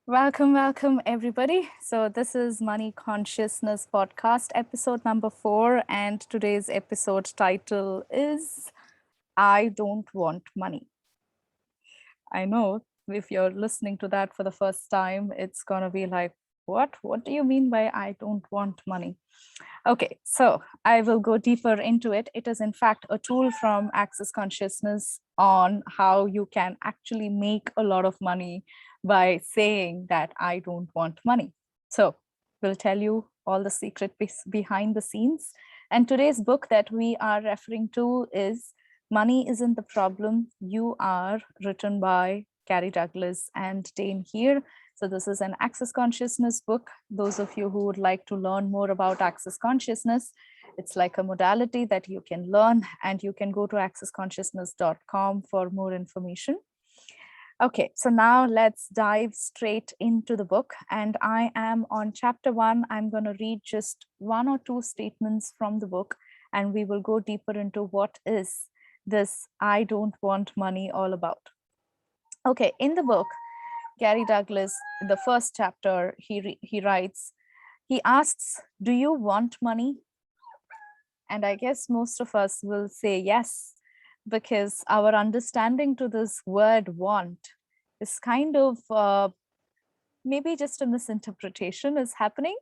Welcome, everybody. So, this is Money Consciousness Podcast, episode number 4. And today's episode title is I Don't Want Money. I know if you're listening to that for the first time, it's going to be like, what? What do you mean by I don't want money? Okay, so I will go deeper into it. It is, in fact, a tool from Access Consciousness on how you can actually make a lot of money by saying that I don't want money. So we'll tell you all the secret behind the scenes. And today's book that we are referring to is Money Isn't the Problem, You Are, written by Gary Douglas and Dain Heer. So this is an Access Consciousness book. Those of you who would like to learn more about Access Consciousness, it's like a modality that you can learn, and you can go to accessconsciousness.com for more information. Okay, so now let's dive straight into the book. And I am on chapter 1. I'm going to read just 1 or 2 statements from the book, and we will go deeper into what is this I don't want money all about. Okay, in the book, Gary Douglas, in the first chapter, he writes, he asks, do you want money? And I guess most of us will say yes, because our understanding to this word want is kind of maybe just a misinterpretation is happening,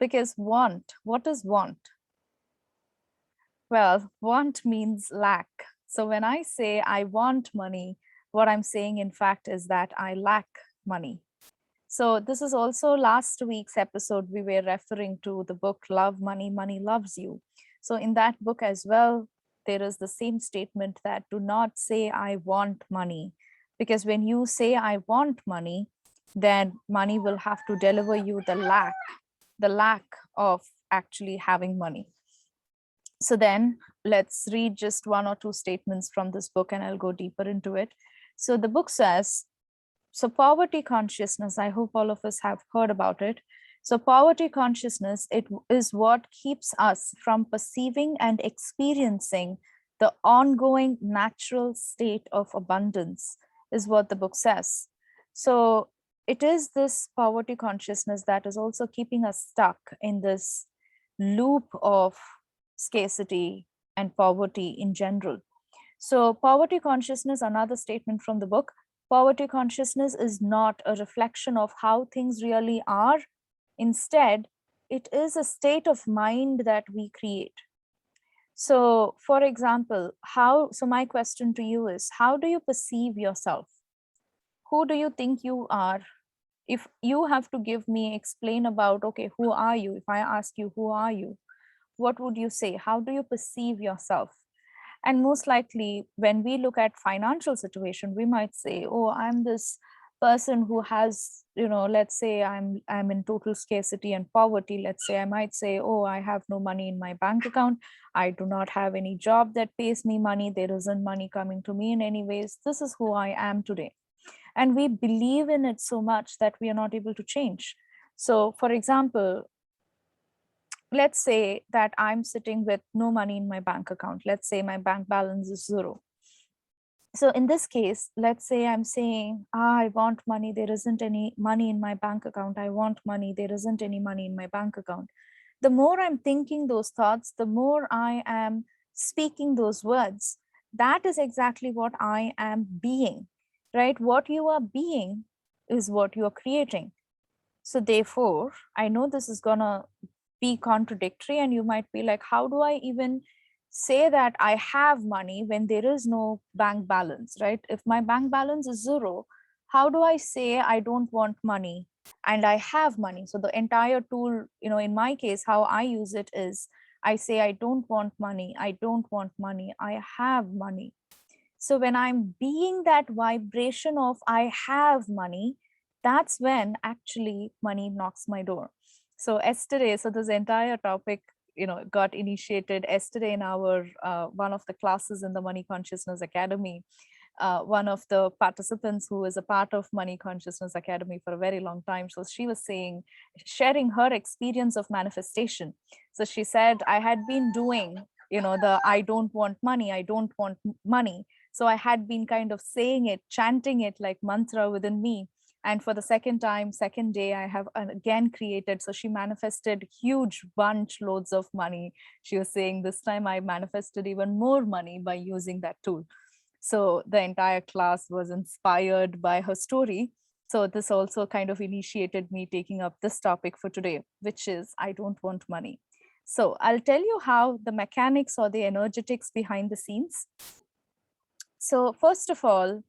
because want, what is want? Well, want means lack. So when I say I want money, what I'm saying, in fact, is that I lack money. So this is also last week's episode. We were referring to the book Love Money, Money Loves You. So in that book as well, there is the same statement that do not say I want money, because when you say I want money, then money will have to deliver you the lack of actually having money. So then let's read just 1 or 2 statements from this book, and I'll go deeper into it. So the book says, so poverty consciousness, I hope all of us have heard about it. So poverty consciousness, it is what keeps us from perceiving and experiencing the ongoing natural state of abundance, is what the book says. So it is this poverty consciousness that is also keeping us stuck in this loop of scarcity and poverty in general. So poverty consciousness, another statement from the book, poverty consciousness is not a reflection of how things really are. Instead, it is a state of mind that we create. So for example, so my question to you is, how do you perceive yourself? Who do you think you are? If you have to explain about, okay, who are you? If I ask you, who are you? What would you say? How do you perceive yourself? And most likely, when we look at financial situation, we might say, oh, I'm this person who has, let's say I'm in total scarcity and poverty. Let's say I might say, oh, I have no money in my bank account. I do not have any job that pays me money. There isn't money coming to me in any ways. This is who I am today. And we believe in it so much that we are not able to change. So for example, let's say that I'm sitting with no money in my bank account. Let's say my bank balance is 0. So in this case, let's say I'm saying, I want money. There isn't any money in my bank account. I want money. There isn't any money in my bank account. The more I'm thinking those thoughts, the more I am speaking those words. That is exactly what I am being, right? What you are being is what you are creating. So therefore, I know this is going to be contradictory, and you might be like, how do I even say that I have money when there is no bank balance, right? If my bank balance is 0, how do I say I don't want money and I have money? So the entire tool, in my case, how I use it is I say I don't want money, I don't want money, I have money. So when I'm being that vibration of I have money, that's when actually money knocks my door. So yesterday, so this entire topic, got initiated yesterday in our one of the classes in the Money Consciousness Academy. One of the participants who is a part of Money Consciousness Academy for a very long time. So she was sharing her experience of manifestation. So she said, I had been doing, the I don't want money, I don't want money. So I had been kind of saying it, chanting it like mantra within me And for the second day, I have again created. So she manifested huge bunch loads of money. She was saying this time I manifested even more money by using that tool. So the entire class was inspired by her story. So this also kind of initiated me taking up this topic for today, which is I don't want money. So I'll tell you how the mechanics or the energetics behind the scenes. So first of all,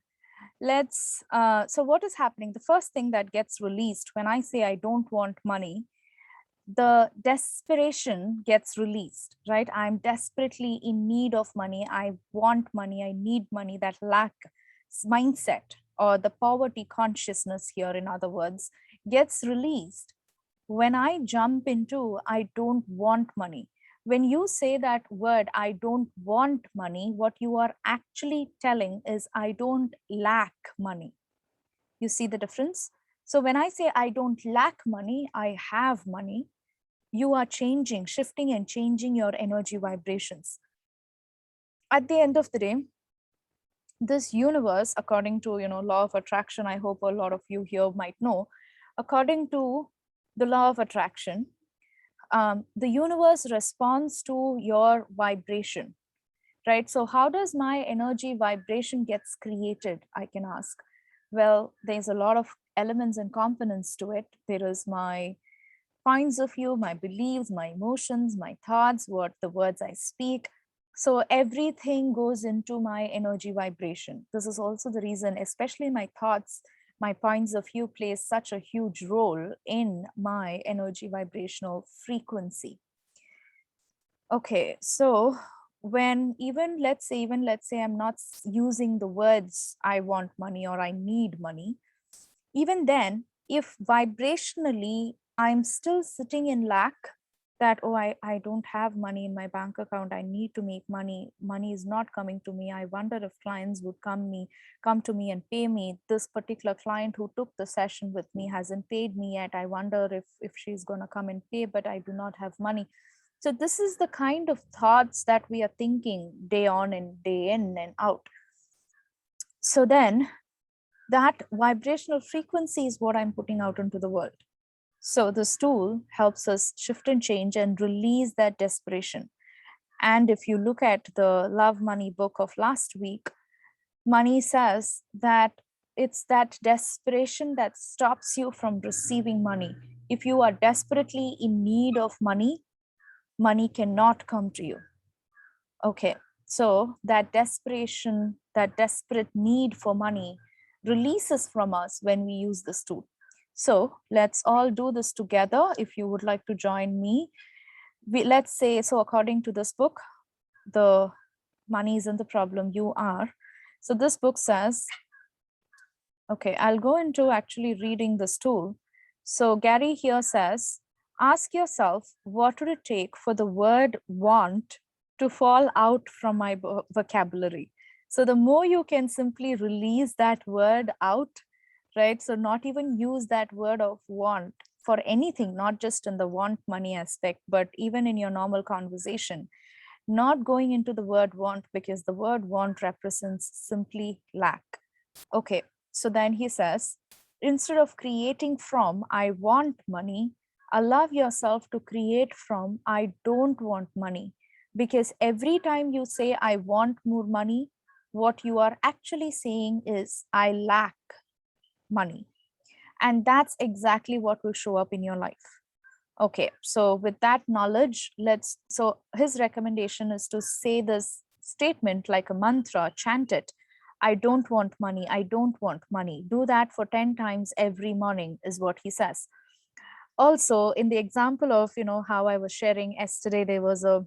so what is happening? The first thing that gets released when I say I don't want money, the desperation gets released, right? I'm desperately in need of money. I want money. I need money. That lack mindset or the poverty consciousness here, in other words, gets released when I jump into I don't want money. When you say that word, I don't want money, what you are actually telling is I don't lack money. You see the difference? So when I say I don't lack money, I have money, you are changing, shifting and changing your energy vibrations. At the end of the day, this universe, according to law of attraction, I hope a lot of you here might know, according to the law of attraction, the universe responds to your vibration, right? So how does my energy vibration gets created, I can ask? Well, there's a lot of elements and components to it. There is my points of view, my beliefs, my emotions, my thoughts, what the words I speak. So everything goes into my energy vibration. This is also the reason, especially my thoughts, my points of view plays such a huge role in my energy vibrational frequency. Okay, so when even let's say I'm not using the words I want money or I need money, even then, if vibrationally I'm still sitting in lack, that oh, I don't have money in my bank account, I need to make money, money is not coming to me, I wonder if clients would come to me and pay me. This particular client who took the session with me hasn't paid me yet, I wonder if she's going to come and pay, but I do not have money. So this is the kind of thoughts that we are thinking day on and day in and out. So then that vibrational frequency is what I'm putting out into the world. So this tool helps us shift and change and release that desperation. And if you look at the Love Money book of last week, Money says that it's that desperation that stops you from receiving money. If you are desperately in need of money, money cannot come to you. Okay, so that desperation, that desperate need for money releases from us when we use this tool. So let's all do this together. If you would like to join me, let's say, so according to this book, the money isn't the problem, you are. So this book says, okay, I'll go into actually reading this tool. So Gary here says, ask yourself, what would it take for the word want to fall out from my vocabulary? So the more you can simply release that word out, right? So not even use that word of want for anything, not just in the want money aspect, but even in your normal conversation, not going into the word want, because the word want represents simply lack. Okay, so then he says, instead of creating from I want money, allow yourself to create from I don't want money. Because every time you say I want more money, what you are actually saying is I lack money. And that's exactly what will show up in your life. Okay, so with that knowledge, so his recommendation is to say this statement like a mantra, chant it. I don't want money. I don't want money. Do that for 10 times every morning is what he says. Also, in the example of, how I was sharing yesterday, there was a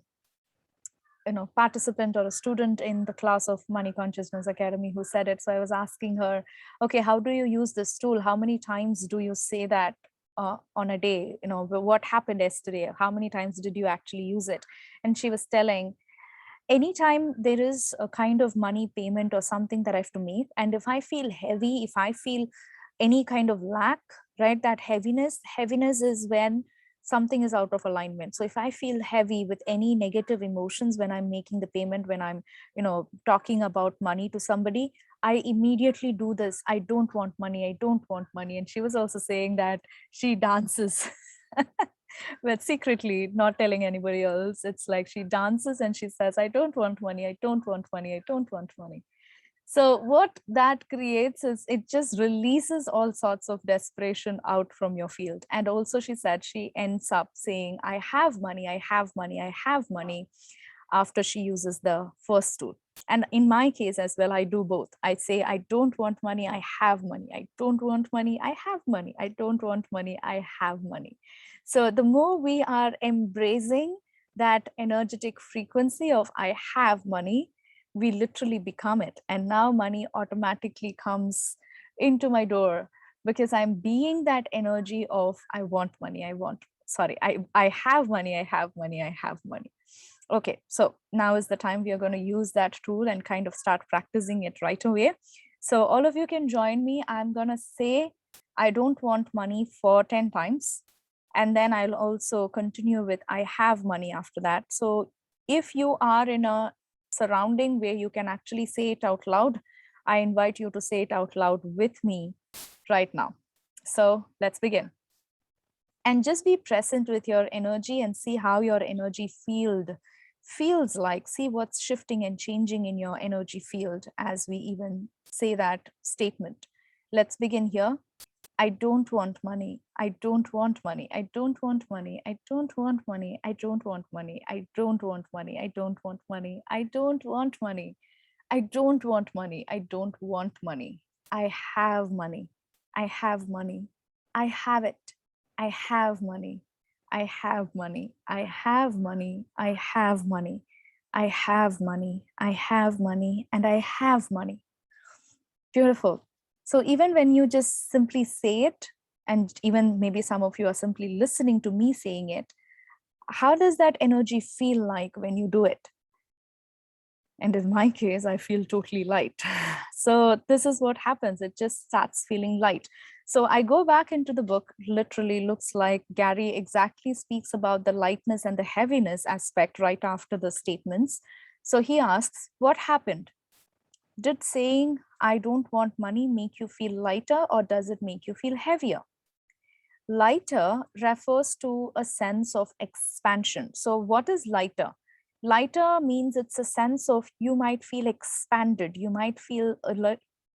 participant or a student in the class of Money Consciousness Academy who said it. So I was asking her, okay, how do you use this tool? How many times do you say that on a day? What happened yesterday? How many times did you actually use it? And she was telling, anytime there is a kind of money payment or something that I have to make, and if I feel heavy, if I feel any kind of lack, right, that heaviness is when something is out of alignment. So if I feel heavy with any negative emotions when I'm making the payment, when I'm talking about money to somebody, I immediately do this. I don't want money. I don't want money. And she was also saying that she dances, but secretly not telling anybody else. It's like she dances and she says, I don't want money. I don't want money. I don't want money. So what that creates is it just releases all sorts of desperation out from your field. And also she said she ends up saying, I have money, I have money, I have money, after she uses the first tool. And in my case as well, I do both. I say, I don't want money, I have money. I don't want money, I have money. I don't want money, I have money. So the more we are embracing that energetic frequency of I have money, we literally become it. And now money automatically comes into my door because I'm being that energy of I want money, I have money, I have money, I have money. Okay, so now is the time we are going to use that tool and kind of start practicing it right away. So all of you can join me. I'm going to say, I don't want money for 10 times. And then I'll also continue with, I have money after that. So if you are in a surrounding where you can actually say it out loud, I invite you to say it out loud with me right now. So let's begin. And just be present with your energy and see how your energy field feels like. See what's shifting and changing in your energy field as we even say that statement. Let's begin here. I don't want money. I don't want money. I don't want money. I don't want money. I don't want money. I don't want money. I don't want money. I don't want money. I don't want money. I don't want money. I have money. I have money. I have it. I have money. I have money. I have money. I have money. I have money. I have money. And I have money. Beautiful. So even when you just simply say it, and even maybe some of you are simply listening to me saying it, how does that energy feel like when you do it? And in my case, I feel totally light. So this is what happens. It just starts feeling light. So I go back into the book, literally looks like Gary exactly speaks about the lightness and the heaviness aspect right after the statements. So he asks, what happened? Did saying, I don't want money make you feel lighter, or does it make you feel heavier? Lighter refers to a sense of expansion. So what is lighter? Lighter means it's a sense of you might feel expanded. You might feel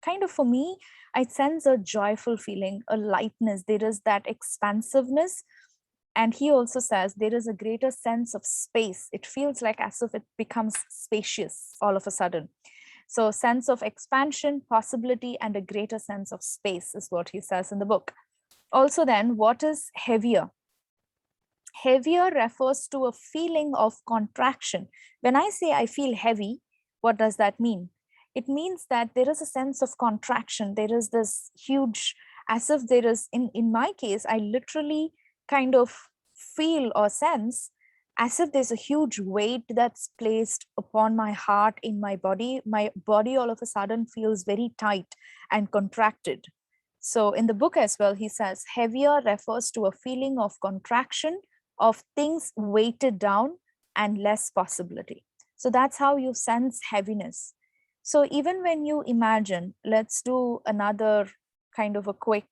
kind of, for me, I sense a joyful feeling, a lightness. There is that expansiveness. And he also says there is a greater sense of space. It feels like as if it becomes spacious all of a sudden. So sense of expansion, possibility, and a greater sense of space is what he says in the book. Also then, what is heavier? Heavier refers to a feeling of contraction. When I say I feel heavy, what does that mean? It means that there is a sense of contraction. There is this huge, as if there is, in my case, I literally kind of feel or sense as if there's a huge weight that's placed upon my heart, in my body. My body all of a sudden feels very tight and contracted. So in the book as well, he says heavier refers to a feeling of contraction, of things weighted down and less possibility. So that's how you sense heaviness. So even when you imagine, let's do another kind of a quick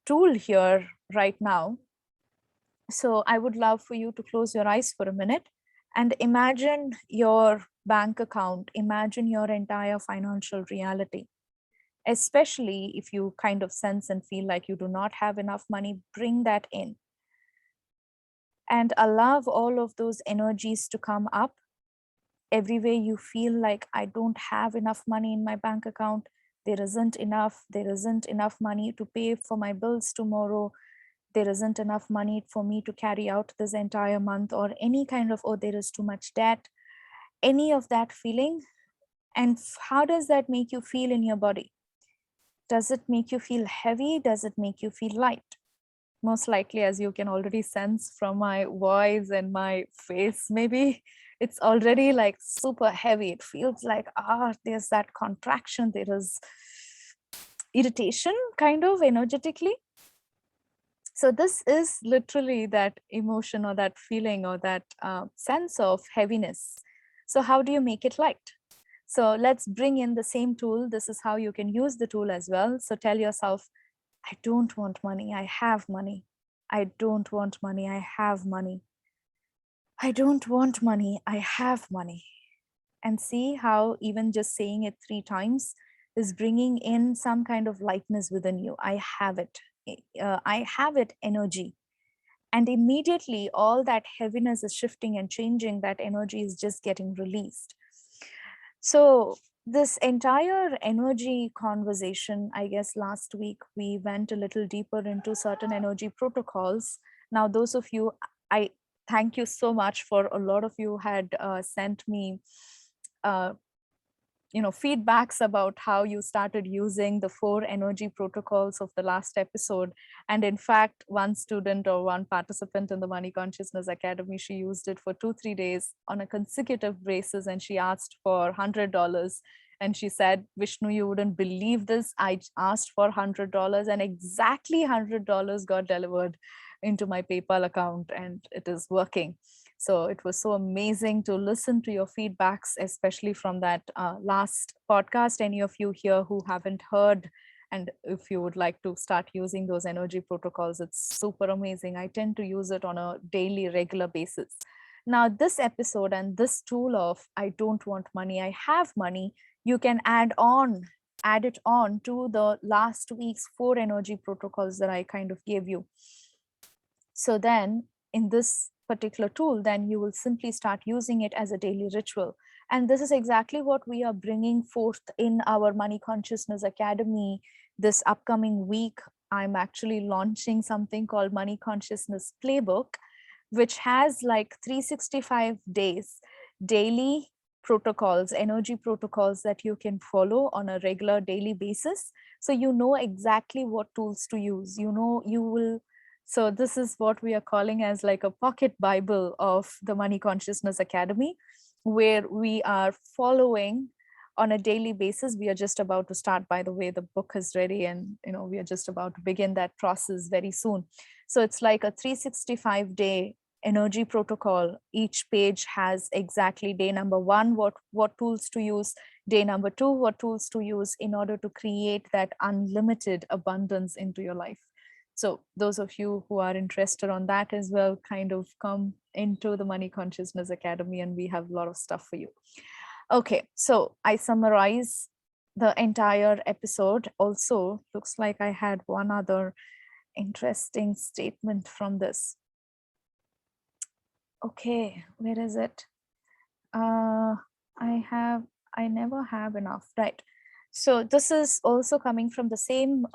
tool here right now. So I would love for you to close your eyes for a minute and imagine your bank account, imagine your entire financial reality. Especially if you kind of sense and feel like you do not have enough money, bring that in. And allow all of those energies to come up. Everywhere you feel like I don't have enough money in my bank account, there isn't enough money to pay for my bills tomorrow, there isn't enough money for me to carry out this entire month, or any kind of, oh, there is too much debt, any of that feeling. And how does that make you feel in your body? Does it make you feel heavy? Does it make you feel light? Most likely, as you can already sense from my voice and my face, maybe it's already like super heavy. It feels like, there's that contraction. There is irritation kind of energetically. So this is literally that emotion or that feeling or that sense of heaviness. So how do you make it light? So let's bring in the same tool. This is how you can use the tool as well. So tell yourself, I don't want money, I have money. I don't want money, I have money. I don't want money, I have money. And see how even just saying it 3 times is bringing in some kind of lightness within you. I have it. I have it energy. And immediately all that heaviness is shifting and changing. That energy is just getting released. So this entire energy conversation, I guess last week we went a little deeper into certain energy protocols. Now, those of you, I thank you so much. For a lot of you had sent me feedbacks about how you started using the 4 energy protocols of the last episode. And in fact, one student or one participant in the Money Consciousness Academy, she used it for 2-3 days on a consecutive basis, and she asked for $100. And she said, Vishnu, you wouldn't believe this, I asked for $100 and exactly $100 got delivered into my PayPal account, and it is working. So it was so amazing to listen to your feedbacks, especially from that last podcast. Any of you here who haven't heard, and if you would like to start using those energy protocols, it's super amazing. I tend to use it on a daily, regular basis. Now, this episode and this tool of I don't want money, I have money, you can add it on to the last week's 4 energy protocols that I kind of gave you. So then in this particular tool, then you will simply start using it as a daily ritual. And this is exactly what we are bringing forth in our Money Consciousness Academy this upcoming week. I'm actually launching something called Money Consciousness Playbook, which has like 365 days, daily protocols, energy protocols that you can follow on a regular daily basis. So you know exactly what tools to use. So this is what we are calling as like a pocket Bible of the Money Consciousness Academy, where we are following on a daily basis. We are just about to start, by the way, the book is ready, and we are just about to begin that process very soon. So it's like a 365-day energy protocol. Each page has exactly day number 1, what tools to use, day number 2, what tools to use in order to create that unlimited abundance into your life. So those of you who are interested on that as well, kind of come into the Money Consciousness Academy, and we have a lot of stuff for you. Okay, so I summarize the entire episode. Also, looks like I had one other interesting statement from this. Okay, where is it? I never have enough, right? So this is also coming from the same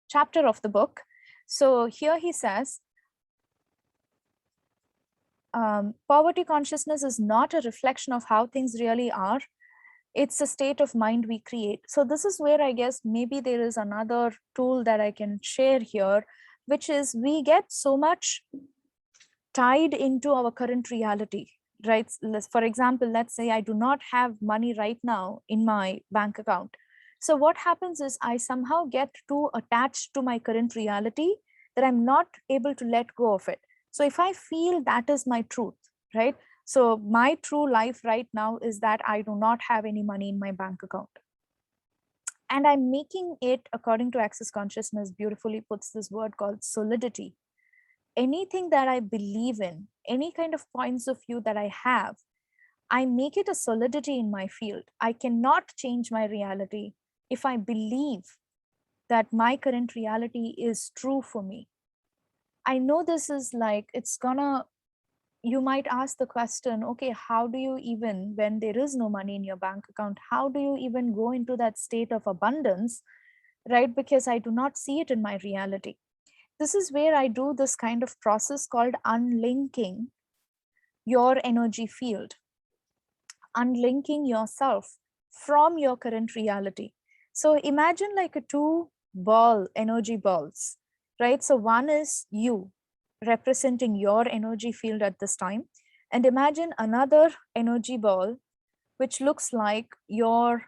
chapter of the book. So here he says, poverty consciousness is not a reflection of how things really are. It's a state of mind we create. So this is where I guess maybe there is another tool that I can share here, which is we get so much tied into our current reality, right? For example, let's say I do not have money right now in my bank account. So what happens is I somehow get too attached to my current reality that I'm not able to let go of it. So if I feel that is my truth, right? So my true life right now is that I do not have any money in my bank account. And I'm making it, according to Access Consciousness, beautifully puts this word called solidity. Anything that I believe in, any kind of points of view that I have, I make it a solidity in my field. I cannot change my reality if I believe that my current reality is true for me. I know this is like, you might ask the question, okay, how do you even, when there is no money in your bank account, how do you even go into that state of abundance, right? Because I do not see it in my reality. This is where I do this kind of process called unlinking your energy field, unlinking yourself from your current reality. So imagine like a 2 energy balls, right? So one is you representing your energy field at this time. And imagine another energy ball, which looks like your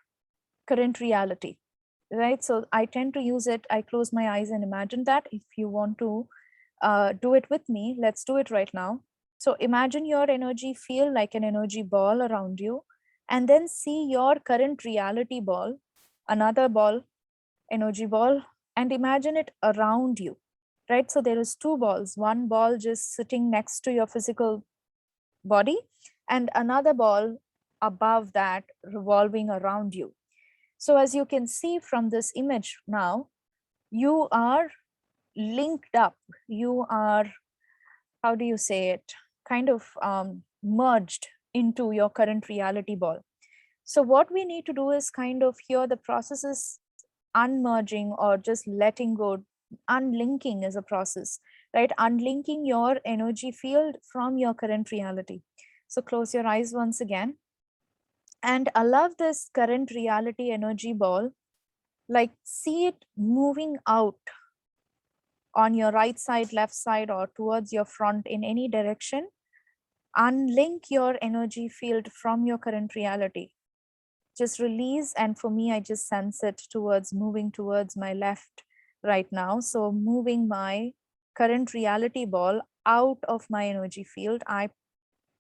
current reality, right? So I tend to use it. I close my eyes and imagine that. If you want to do it with me, let's do it right now. So imagine your energy field like an energy ball around you. And then see your current reality ball, another ball, energy ball, and imagine it around you, right? So there is two balls, one ball just sitting next to your physical body and another ball above that revolving around you. So as you can see from this image now, you are linked up. You are, how do you say it, kind of merged into your current reality ball. So what we need to do is kind of here the process is unmerging or just letting go. Unlinking is a process, right? Unlinking your energy field from your current reality. So close your eyes once again and allow this current reality energy ball, like see it moving out on your right side, left side, or towards your front in any direction. Unlink your energy field from your current reality. Just release. And for me, I just sense it towards moving towards my left right now. So moving my current reality ball out of my energy field, I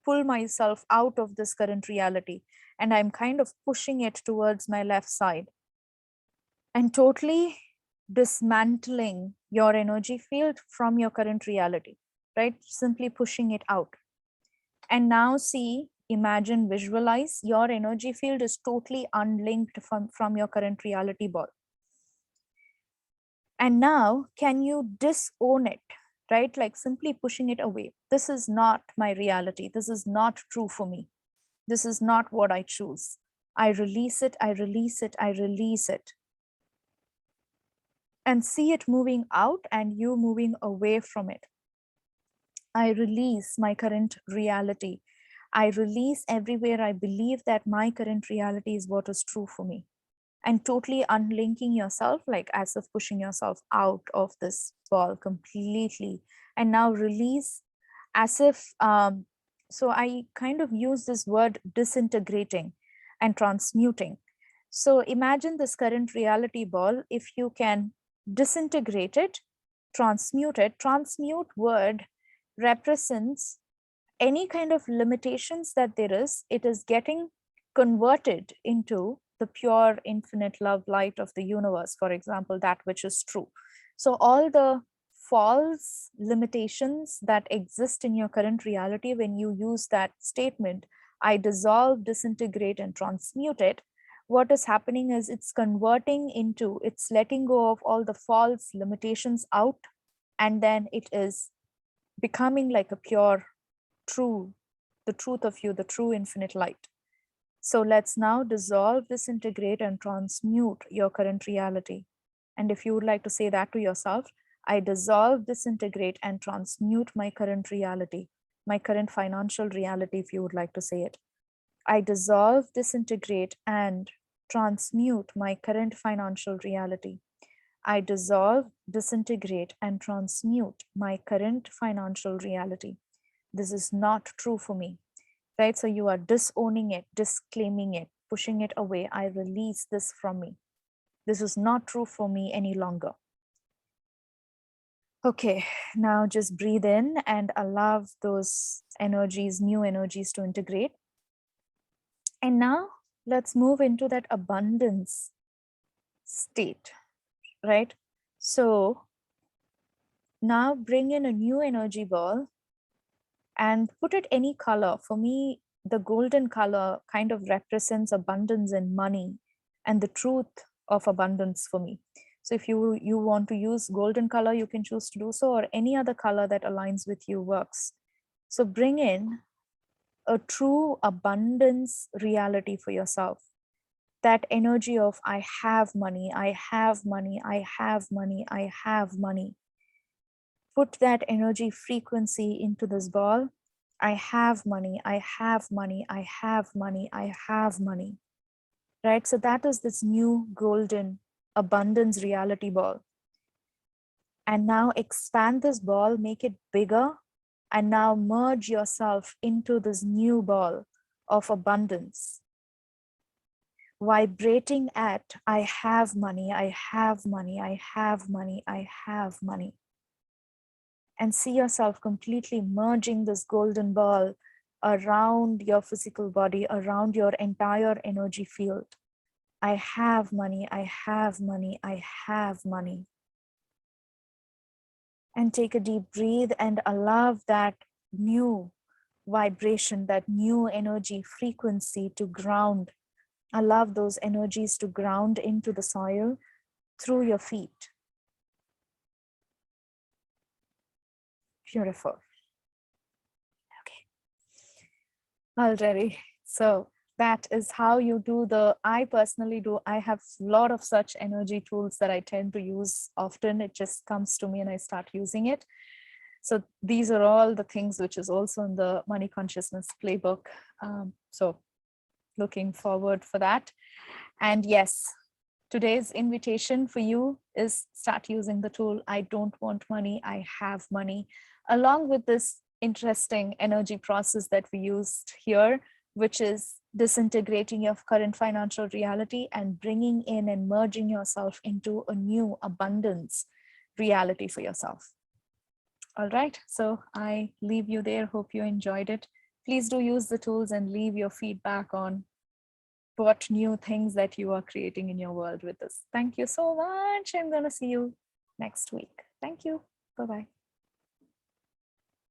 pull myself out of this current reality and I'm kind of pushing it towards my left side and totally dismantling your energy field from your current reality, right? Simply pushing it out. And now see, imagine, visualize your energy field is totally unlinked from your current reality ball. And now can you disown it, right? Like simply pushing it away. This is not my reality. This is not true for me. This is not what I choose. I release it, I release it, I release it. And see it moving out and you moving away from it. I release my current reality. I release everywhere I believe that my current reality is what is true for me. And totally unlinking yourself, like as if pushing yourself out of this ball completely. And now release as if, so I kind of use this word disintegrating and transmuting. So imagine this current reality ball, if you can disintegrate it, transmute it. Transmute word represents any kind of limitations that there is, it is getting converted into the pure infinite love light of the universe, for example, that which is true. So all the false limitations that exist in your current reality, when you use that statement, I dissolve, disintegrate, and transmute it, what is happening is it's converting into, it's letting go of all the false limitations out, and then it is becoming like a pure true, the truth of you, the true infinite light. So let's now dissolve, disintegrate, and transmute your current reality. And if you would like to say that to yourself, I dissolve, disintegrate, and transmute my current reality, my current financial reality, if you would like to say it. I dissolve, disintegrate, and transmute my current financial reality. I dissolve, disintegrate, and transmute my current financial reality. This is not true for me, right? So you are disowning it, disclaiming it, pushing it away. I release this from me. This is not true for me any longer. Okay, now just breathe in and allow those energies, new energies to integrate. And now let's move into that abundance state, right? So now bring in a new energy ball and put it any color. For me, the golden color kind of represents abundance and money and the truth of abundance for me. So if you want to use golden color, you can choose to do so, or any other color that aligns with you works. So bring in a true abundance reality for yourself. That energy of I have money, I have money, I have money, I have money. Put that energy frequency into this ball. I have money, I have money, I have money, I have money, right? So that is this new golden abundance reality ball. And now expand this ball, make it bigger, and now merge yourself into this new ball of abundance. Vibrating at I have money, I have money, I have money, I have money. And see yourself completely merging this golden ball around your physical body, around your entire energy field. I have money, I have money, I have money. And take a deep breath and allow that new vibration, that new energy frequency to ground. Allow those energies to ground into the soil through your feet. Beautiful. Already. So that is how you do I personally do, I have a lot of such energy tools that I tend to use often. It just comes to me and I start using it. So these are all the things which is also in the Money Consciousness Playbook. So looking forward for that. And yes, today's invitation for you is start using the tool. I don't want money, I have money. Along with this interesting energy process that we used here, which is disintegrating your current financial reality and bringing in and merging yourself into a new abundance reality for yourself. All right, so I leave you there. Hope you enjoyed it. Please do use the tools and leave your feedback on what new things that you are creating in your world with this. Thank you so much. I'm going to see you next week. Thank you. Bye-bye.